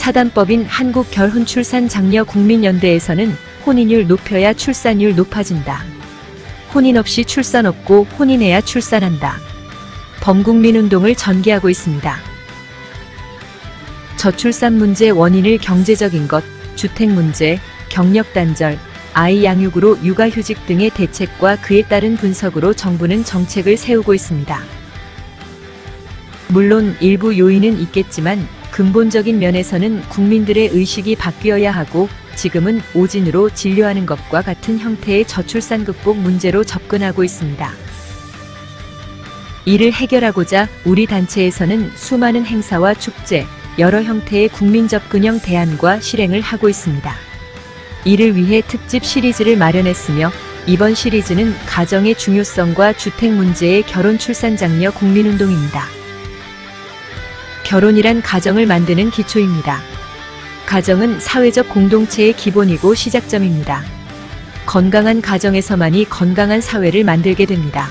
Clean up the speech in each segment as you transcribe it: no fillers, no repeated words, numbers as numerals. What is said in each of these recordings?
사단법인 한국결혼출산장려국민연대에서는 혼인율 높여야 출산율 높아진다. 혼인 없이 출산 없고 혼인해야 출산한다. 범국민운동을 전개하고 있습니다. 저출산 문제 원인을 경제적인 것, 주택 문제, 경력 단절, 아이 양육으로 육아휴직 등의 대책과 그에 따른 분석으로 정부는 정책을 세우고 있습니다. 물론 일부 요인은 있겠지만 근본적인 면에서는 국민들의 의식이 바뀌어야 하고 지금은 오진으로 진료하는 것과 같은 형태의 저출산 극복 문제로 접근하고 있습니다. 이를 해결하고자 우리 단체에서는 수많은 행사와 축제, 여러 형태의 국민 접근형 대안과 실행을 하고 있습니다. 이를 위해 특집 시리즈를 마련했으며 이번 시리즈는 가정의 중요성과 주택 문제의 결혼 출산 장려 국민운동입니다. 결혼이란 가정을 만드는 기초입니다. 가정은 사회적 공동체의 기본이고 시작점입니다. 건강한 가정에서만이 건강한 사회를 만들게 됩니다.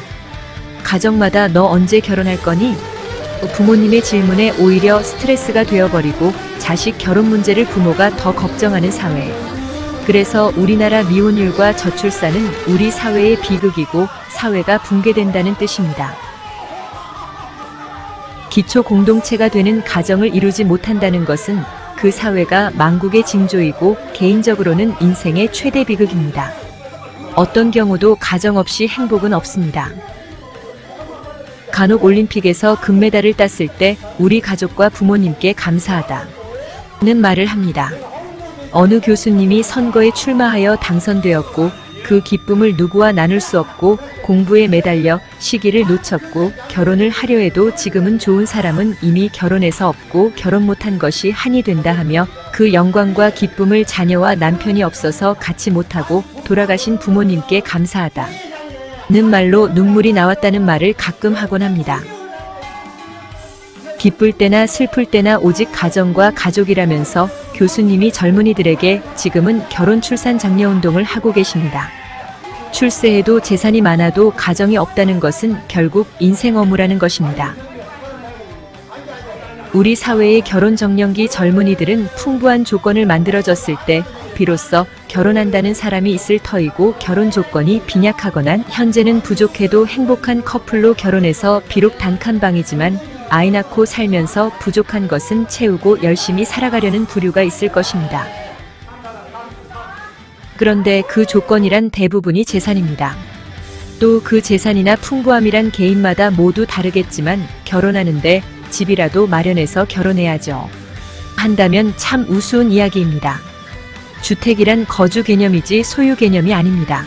가정마다 너 언제 결혼할 거니? 부모님의 질문에 오히려 스트레스가 되어버리고 자식 결혼 문제를 부모가 더 걱정하는 사회. 그래서 우리나라 미혼율과 저출산은 우리 사회의 비극이고 사회가 붕괴된다는 뜻입니다. 기초 공동체가 되는 가정을 이루지 못한다는 것은 그 사회가 망국의 징조이고 개인적으로는 인생의 최대 비극입니다. 어떤 경우도 가정 없이 행복은 없습니다. 간혹 올림픽에서 금메달을 땄을 때 우리 가족과 부모님께 감사하다는 말을 합니다. 어느 교수님이 선거에 출마하여 당선되었고 그 기쁨을 누구와 나눌 수 없고 공부에 매달려 시기를 놓쳤고 결혼을 하려 해도 지금은 좋은 사람은 이미 결혼해서 없고 결혼 못한 것이 한이 된다 하며 그 영광과 기쁨을 자녀와 남편이 없어서 갖지 못하고 돌아가신 부모님께 감사하다는 말로 눈물이 나왔다는 말을 가끔 하곤 합니다. 기쁠 때나 슬플 때나 오직 가정과 가족이라면서 교수님이 젊은이들에게 지금은 결혼 출산 장려 운동을 하고 계십니다. 출세해도 재산이 많아도 가정이 없다는 것은 결국 인생 어무라는 것입니다. 우리 사회의 결혼 정년기 젊은이들은 풍부한 조건을 만들어졌을 때 비로소 결혼한다는 사람이 있을 터이고 결혼 조건이 빈약하거나 현재는 부족해도 행복한 커플로 결혼해서 비록 단칸방이지만 아이 낳고 살면서 부족한 것은 채우고 열심히 살아가려는 부류가 있을 것입니다. 그런데 그 조건이란 대부분이 재산입니다. 또 그 재산이나 풍부함이란 개인마다 모두 다르겠지만 결혼하는데 집이라도 마련해서 결혼해야죠. 한다면 참 우스운 이야기입니다. 주택이란 거주 개념이지 소유 개념이 아닙니다.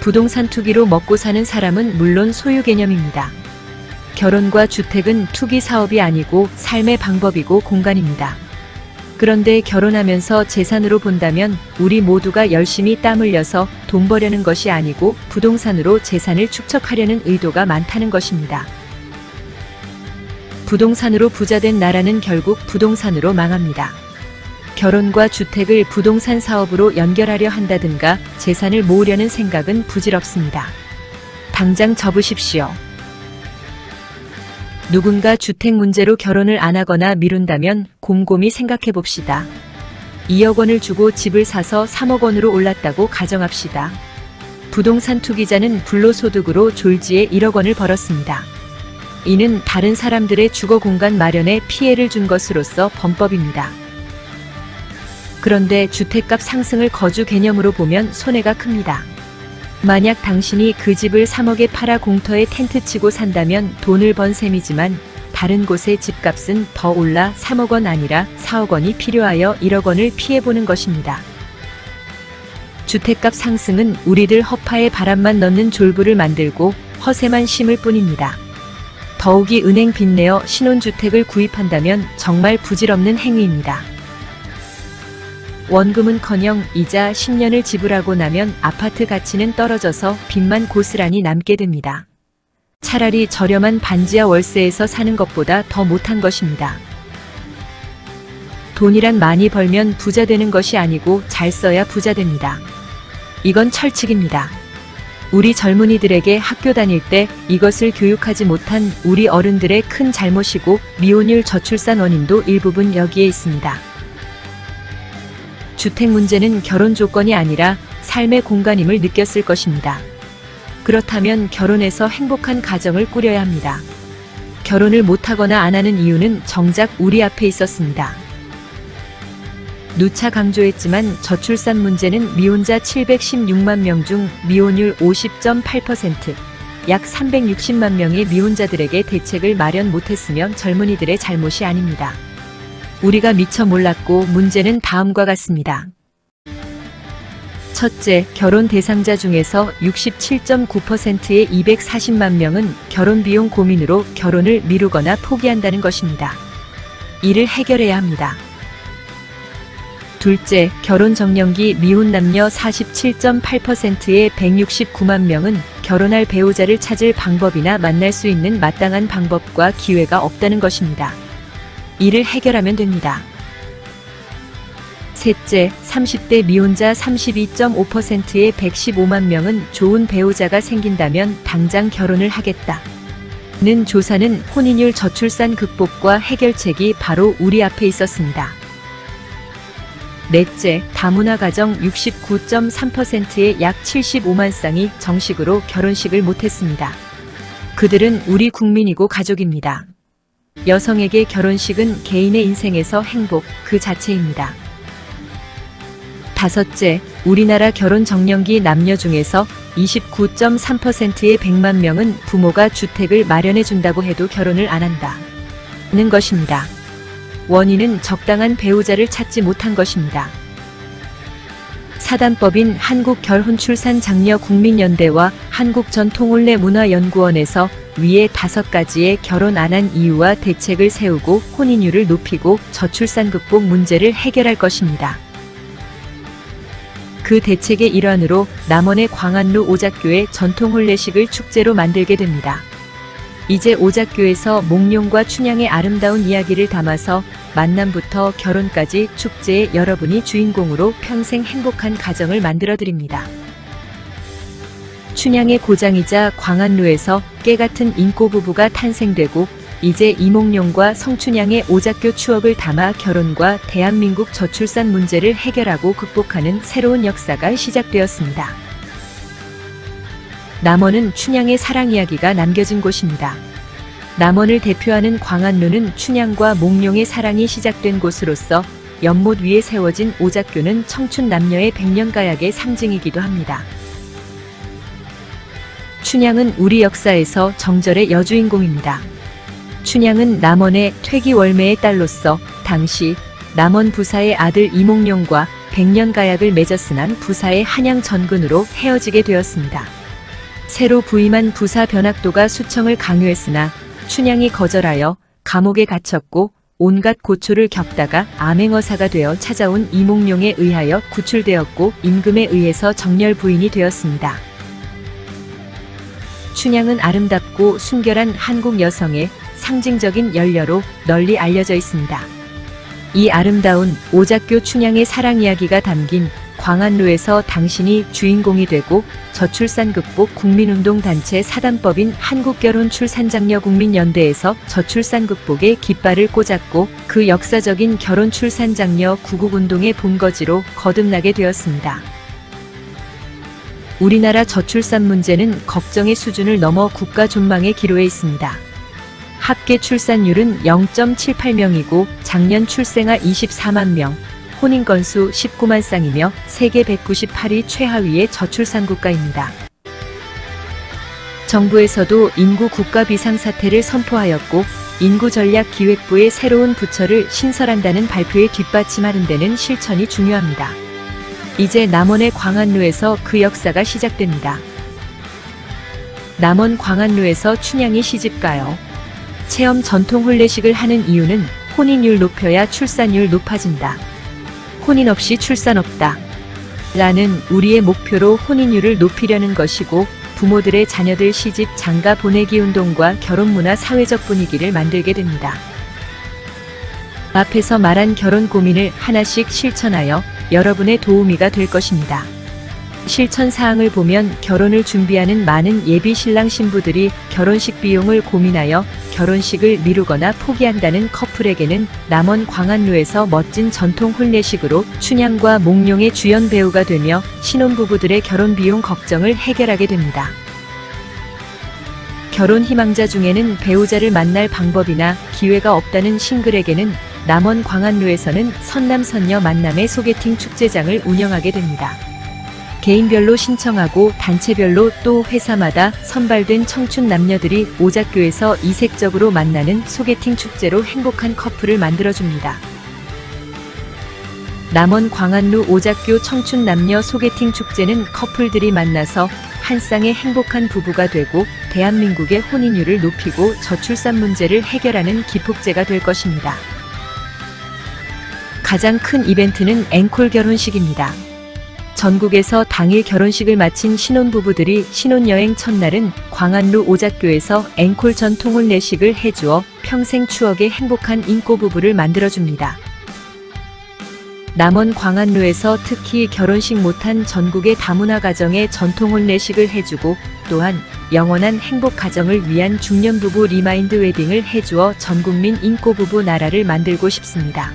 부동산 투기로 먹고 사는 사람은 물론 소유 개념입니다. 결혼과 주택은 투기 사업이 아니고 삶의 방법이고 공간입니다. 그런데 결혼하면서 재산으로 본다면 우리 모두가 열심히 땀 흘려서 돈 버려는 것이 아니고 부동산으로 재산을 축적하려는 의도가 많다는 것입니다. 부동산으로 부자된 나라는 결국 부동산으로 망합니다. 결혼과 주택을 부동산 사업으로 연결하려 한다든가 재산을 모으려는 생각은 부질없습니다. 당장 접으십시오. 누군가 주택 문제로 결혼을 안 하거나 미룬다면 곰곰이 생각해 봅시다. 2억 원을 주고 집을 사서 3억 원으로 올랐다고 가정합시다. 부동산 투기자는 불로소득으로 졸지에 1억 원을 벌었습니다. 이는 다른 사람들의 주거 공간 마련에 피해를 준 것으로서 범법입니다. 그런데 주택값 상승을 거주 개념으로 보면 손해가 큽니다. 만약 당신이 그 집을 3억에 팔아 공터에 텐트 치고 산다면 돈을 번 셈이지만 다른 곳의 집값은 더 올라 3억 원 아니라 4억 원이 필요하여 1억 원을 피해보는 것입니다. 주택값 상승은 우리들 허파에 바람만 넣는 졸부를 만들고 허세만 심을 뿐입니다. 더욱이 은행 빚내어 신혼주택을 구입한다면 정말 부질없는 행위입니다. 원금은커녕 이자 10년을 지불하고 나면 아파트 가치는 떨어져서 빚만 고스란히 남게 됩니다. 차라리 저렴한 반지하 월세에서 사는 것보다 더 못한 것입니다. 돈이란 많이 벌면 부자 되는 것이 아니고 잘 써야 부자 됩니다. 이건 철칙입니다. 우리 젊은이들에게 학교 다닐 때 이것을 교육하지 못한 우리 어른들의 큰 잘못이고 미혼율 저출산 원인도 일부분 여기에 있습니다. 주택 문제는 결혼 조건이 아니라 삶의 공간임을 느꼈을 것입니다. 그렇다면 결혼해서 행복한 가정을 꾸려야 합니다. 결혼을 못하거나 안 하는 이유는 정작 우리 앞에 있었습니다. 누차 강조했지만 저출산 문제는 미혼자 716만 명 중 미혼율 50.8%, 약 360만 명의 미혼자들에게 대책을 마련 못했으면 젊은이들의 잘못이 아닙니다. 우리가 미처 몰랐고 문제는 다음과 같습니다. 첫째, 결혼 대상자 중에서 67.9%의 240만 명은 결혼 비용 고민으로 결혼을 미루거나 포기한다는 것입니다. 이를 해결해야 합니다. 둘째, 결혼 정년기 미혼 남녀 47.8%의 169만 명은 결혼할 배우자를 찾을 방법이나 만날 수 있는 마땅한 방법과 기회가 없다는 것입니다. 이를 해결하면 됩니다. 셋째, 30대 미혼자 32.5%의 115만 명은 좋은 배우자가 생긴다면 당장 결혼을 하겠다는 조사는 혼인율 저출산 극복과 해결책이 바로 우리 앞에 있었습니다. 넷째, 다문화 가정 69.3%의 약 75만 쌍이 정식으로 결혼식을 못했습니다. 그들은 우리 국민이고 가족입니다. 여성에게 결혼식은 개인의 인생에서 행복 그 자체입니다. 다섯째, 우리나라 결혼 정년기 남녀 중에서 29.3%의 100만 명은 부모가 주택을 마련해 준다고 해도 결혼을 안 한다는 것입니다. 원인은 적당한 배우자를 찾지 못한 것입니다. 사단법인 한국결혼출산장려국민연대와 한국전통혼례문화연구원에서 위에 5가지의 결혼 안 한 이유와 대책을 세우고 혼인율을 높이고 저출산 극복 문제를 해결할 것입니다. 그 대책의 일환으로 남원의 광안루 오작교의 전통혼례식을 축제로 만들게 됩니다. 이제 오작교에서 몽룡과 춘향의 아름다운 이야기를 담아서 만남부터 결혼까지 축제에 여러분이 주인공으로 평생 행복한 가정을 만들어드립니다. 춘향의 고장이자 광안루에서 깨같은 인꼬 부부가 탄생되고 이제 이몽룡과 성춘향의 오작교 추억을 담아 결혼과 대한민국 저출산 문제를 해결하고 극복하는 새로운 역사가 시작되었습니다. 남원은 춘향의 사랑 이야기가 남겨진 곳입니다. 남원을 대표하는 광안루는 춘향과 몽룡의 사랑이 시작된 곳으로서 연못 위에 세워진 오작교는 청춘 남녀의 백년가약의 상징이기도 합니다. 춘향은 우리 역사에서 정절의 여주인공입니다. 춘향은 남원의 퇴기월매의 딸로서 당시 남원 부사의 아들 이몽룡과 백년가약을 맺었으나 부사의 한양 전근으로 헤어지게 되었습니다. 새로 부임한 부사 변학도가 수청을 강요했으나 춘향이 거절하여 감옥에 갇혔고 온갖 고초를 겪다가 암행어사가 되어 찾아온 이몽룡에 의하여 구출되었고 임금에 의해서 정렬 부인이 되었습니다. 춘향은 아름답고 순결한 한국 여성의 상징적인 연려로 널리 알려져 있습니다. 이 아름다운 오작교 춘향의 사랑 이야기가 담긴 광안루에서 당신이 주인공이 되고 저출산 극복 국민운동단체 사단법인 한국결혼출산장려국민연대에서 저출산 극복의 깃발을 꽂았고 그 역사적인 결혼출산장려 구국운동의 본거지로 거듭나게 되었습니다. 우리나라 저출산 문제는 걱정의 수준을 넘어 국가 존망의 기로에 있습니다. 합계 출산율은 0.78명이고 작년 출생아 24만 명, 혼인 건수 19만 쌍이며 세계 198위 최하위의 저출산 국가입니다. 정부에서도 인구 국가 비상사태를 선포하였고 인구전략기획부의 새로운 부처를 신설한다는 발표에 뒷받침하는 데는 실천이 중요합니다. 이제 남원의 광안루에서 그 역사가 시작됩니다. 남원 광안루에서 춘향이 시집가요. 체험 전통 혼례식을 하는 이유는 혼인율 높여야 출산율 높아진다. 혼인 없이 출산 없다. 라는 우리의 목표로 혼인율을 높이려는 것이고 부모들의 자녀들 시집 장가 보내기 운동과 결혼문화 사회적 분위기를 만들게 됩니다. 앞에서 말한 결혼 고민을 하나씩 실천하여 여러분의 도우미가 될 것입니다. 실천 사항을 보면 결혼을 준비하는 많은 예비 신랑 신부들이 결혼식 비용을 고민하여 결혼식을 미루거나 포기한다는 커플에게는 남원 광안루에서 멋진 전통 혼례식으로 춘향과 몽룡의 주연 배우가 되며 신혼부부들의 결혼 비용 걱정을 해결하게 됩니다. 결혼 희망자 중에는 배우자를 만날 방법이나 기회가 없다는 싱글에게는 남원 광안루에서는 선남선녀 만남의 소개팅 축제장을 운영하게 됩니다. 개인별로 신청하고 단체별로 또 회사마다 선발된 청춘 남녀들이 오작교에서 이색적으로 만나는 소개팅 축제로 행복한 커플을 만들어줍니다. 남원 광안루 오작교 청춘 남녀 소개팅 축제는 커플들이 만나서 한 쌍의 행복한 부부가 되고 대한민국의 혼인율을 높이고 저출산 문제를 해결하는 기폭제가 될 것입니다. 가장 큰 이벤트는 앵콜 결혼식입니다. 전국에서 당일 결혼식을 마친 신혼부부들이 신혼여행 첫날은 광안루 오작교에서 앵콜 전통 혼례식을 해주어 평생 추억의 행복한 인꼬부부를 만들어줍니다. 남원 광안루에서 특히 결혼식 못한 전국의 다문화 가정에 전통 혼례식을 해주고 또한 영원한 행복 가정을 위한 중년부부 리마인드 웨딩을 해주어 전국민 인꼬부부 나라를 만들고 싶습니다.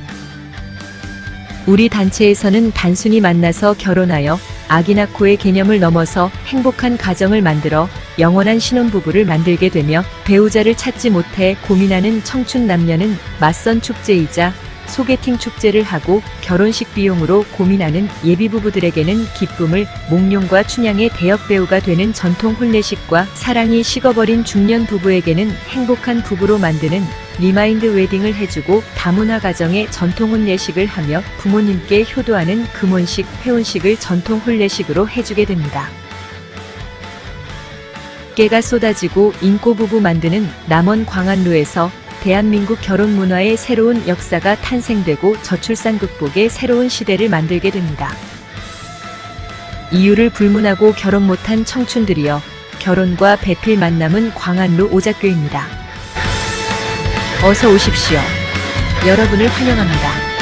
우리 단체에서는 단순히 만나서 결혼하여 아기 낳고의 개념을 넘어서 행복한 가정을 만들어 영원한 신혼부부를 만들게 되며 배우자를 찾지 못해 고민하는 청춘 남녀는 맞선 축제이자 소개팅 축제를 하고 결혼식 비용으로 고민하는 예비부부들에게는 기쁨을, 몽룡과 춘향의 대역배우가 되는 전통 혼례식과 사랑이 식어버린 중년 부부에게는 행복한 부부로 만드는 리마인드 웨딩을 해주고 다문화 가정의 전통 혼례식을 하며 부모님께 효도하는 금혼식, 회혼식을 전통 혼례식으로 해주게 됩니다. 깨가 쏟아지고 인꼬부부 만드는 남원 광안루에서 대한민국 결혼 문화의 새로운 역사가 탄생되고 저출산 극복의 새로운 시대를 만들게 됩니다. 이유를 불문하고 결혼 못한 청춘들이여, 결혼과 배필 만남은 광안루 오작교입니다. 어서 오십시오. 여러분을 환영합니다.